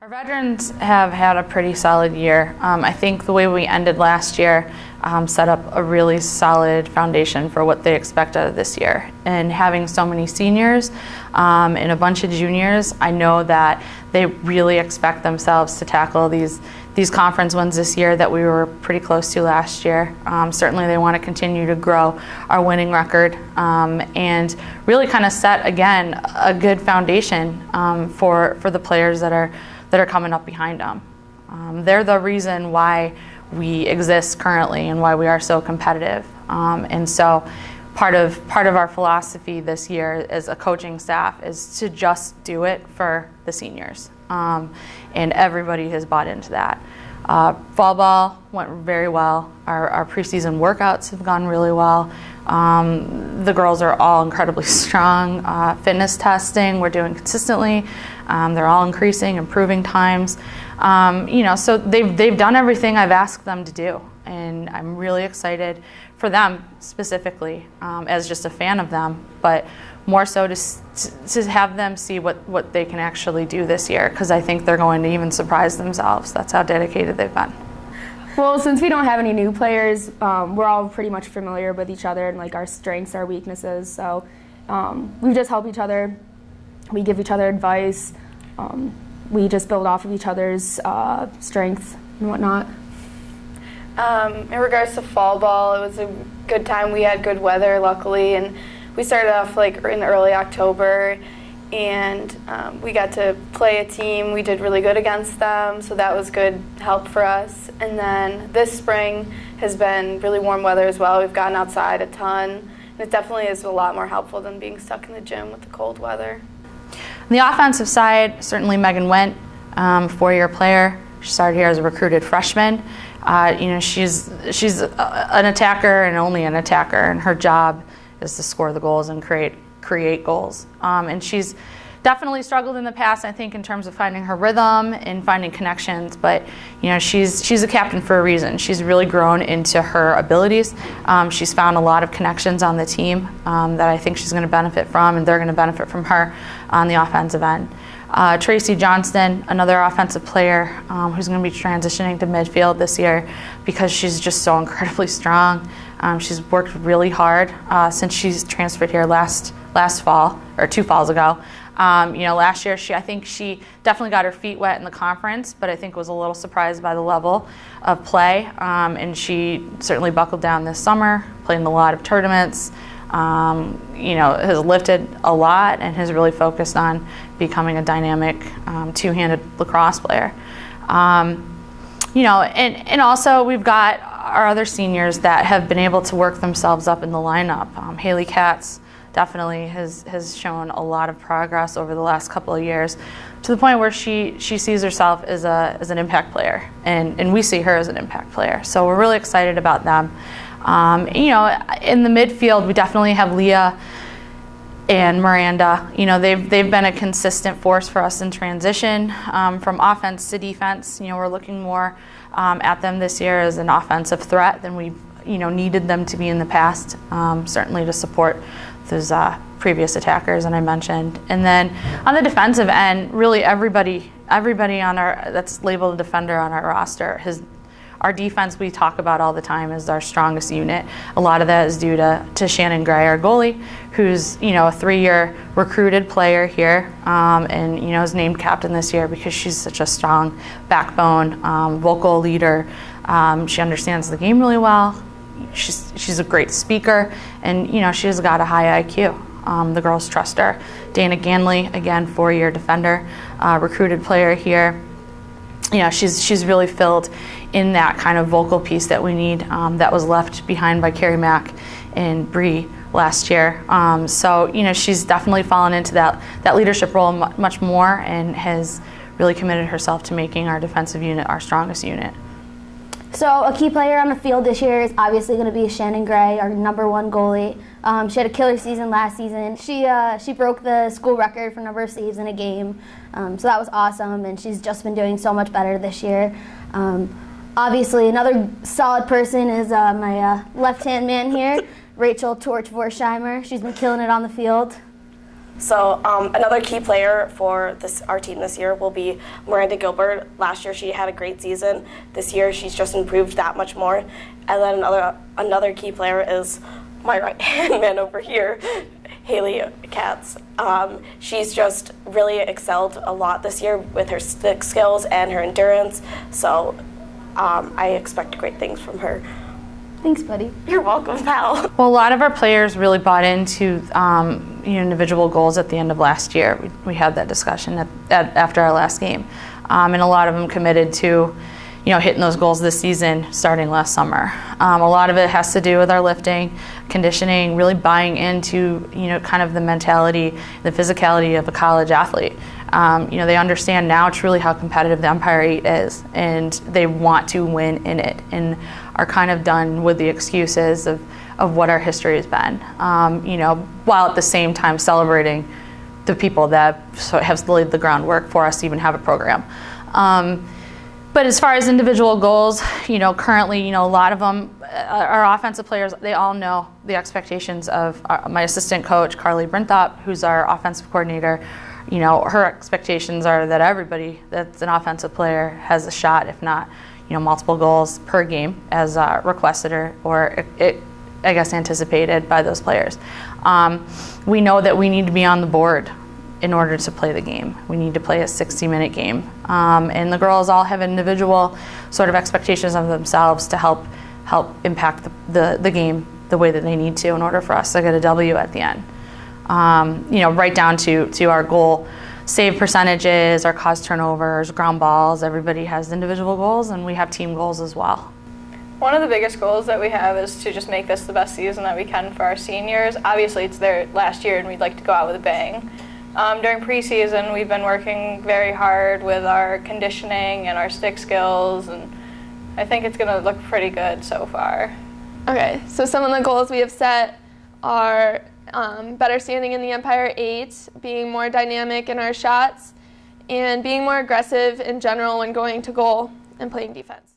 Our veterans have had a pretty solid year. I think the way we ended last year set up a really solid foundation for what they expect out of this year. And having so many seniors and a bunch of juniors, I know that they really expect themselves to tackle these conference wins this year that we were pretty close to last year. Certainly they want to continue to grow our winning record and really kind of set, again, a good foundation for the players that are coming up behind them. They're the reason why we exist currently and why we are so competitive. And so part of our philosophy this year as a coaching staff is to just do it for the seniors. And everybody has bought into that. Fall ball went very well. Our preseason workouts have gone really well. The girls are all incredibly strong. Fitness testing we're doing consistently. They're all increasing, improving times. So they've done everything I've asked them to do, and I'm really excited for them specifically as just a fan of them, but more so to have them see what they can actually do this year, because I think they're going to even surprise themselves. That's how dedicated they've been. Well, since we don't have any new players, we're all pretty much familiar with each other and like our strengths, our weaknesses. So we just help each other. We give each other advice. We just build off of each other's strengths and whatnot. In regards to fall ball, it was a good time. We had good weather, luckily, and we started off like in early October, and we got to play a team. We did really good against them, so that was good help for us. And then this spring has been really warm weather as well. We've gotten outside a ton, and it definitely is a lot more helpful than being stuck in the gym with the cold weather. On the offensive side, certainly Megan Wendt, 4-year player. She started here as a recruited freshman. She's an attacker and only an attacker, and her job is to score the goals and create goals. And she's definitely struggled in the past, I think, in terms of finding her rhythm and finding connections. But she's a captain for a reason. She's really grown into her abilities. She's found a lot of connections on the team that I think she's going to benefit from, and they're going to benefit from her on the offensive end. Tracy Johnston, another offensive player who's going to be transitioning to midfield this year because she's just so incredibly strong. She's worked really hard since she's transferred here last fall, or 2 falls ago. Last year I think she definitely got her feet wet in the conference, but I think was a little surprised by the level of play. And she certainly buckled down this summer, played in a lot of tournaments. Has lifted a lot and has really focused on becoming a dynamic two-handed lacrosse player. And also we've got our other seniors that have been able to work themselves up in the lineup. Hayley Katz definitely has shown a lot of progress over the last couple of years, to the point where she sees herself as an impact player, and we see her as an impact player. So we're really excited about them. In the midfield, we definitely have Leah and Miranda. They've been a consistent force for us in transition from offense to defense. We're looking more at them this year as an offensive threat than we've needed them to be in the past. Certainly to support those previous attackers that I mentioned. And then on the defensive end, really everybody on that's labeled a defender on our roster has. Our defense we talk about all the time is our strongest unit. A lot of that is due to Shannon Gray, our goalie, who's a 3-year recruited player here, and is named captain this year because she's such a strong backbone, vocal leader. She understands the game really well. She's a great speaker, and she's got a high IQ. The girls trust her. Dana Ganley, again, 4-year defender, recruited player here. She's really filled in that kind of vocal piece that we need, that was left behind by Carrie Mack and Bree last year. She's definitely fallen into that leadership role much more, and has really committed herself to making our defensive unit our strongest unit. So a key player on the field this year is obviously going to be Shannon Gray, our #1 goalie. She had a killer season last season. She broke the school record for number of saves in a game, so that was awesome, and she's just been doing so much better this year. Obviously, another solid person is my left-hand man here, Rachel Vorchheimer. She's been killing it on the field. So another key player for our team this year will be Miranda Gilbert. Last year she had a great season. This year she's just improved that much more. And then another key player is my right-hand man over here, Hayley Katz. She's just really excelled a lot this year with her stick skills and her endurance. So I expect great things from her. Thanks, buddy. You're welcome, pal. Well, a lot of our players really bought into individual goals at the end of last year. We had that discussion after our last game, and a lot of them committed to hitting those goals this season starting last summer. A lot of it has to do with our lifting, conditioning, really buying into kind of the mentality, the physicality of a college athlete. They understand now truly how competitive the Empire 8 is, and they want to win in it, and are kind of done with the excuses of what our history has been, while at the same time celebrating the people that have laid the groundwork for us to even have a program. But as far as individual goals, currently, a lot of them, our offensive players, they all know the expectations of my assistant coach, Carly Brinthop, who's our offensive coordinator. Her expectations are that everybody that's an offensive player has a shot, if not, multiple goals per game as requested or anticipated by those players. We know that we need to be on the board in order to play the game. We need to play a 60-minute game. And the girls all have individual sort of expectations of themselves to help impact the game the way that they need to in order for us to get a W at the end. Right down to our goal save percentages, our caused turnovers, ground balls. Everybody has individual goals, and we have team goals as well. One of the biggest goals that we have is to just make this the best season that we can for our seniors. Obviously, it's their last year, and we'd like to go out with a bang. During preseason, we've been working very hard with our conditioning and our stick skills, and I think it's going to look pretty good so far. Okay, so some of the goals we have set are better standing in the Empire 8, being more dynamic in our shots, and being more aggressive in general when going to goal and playing defense.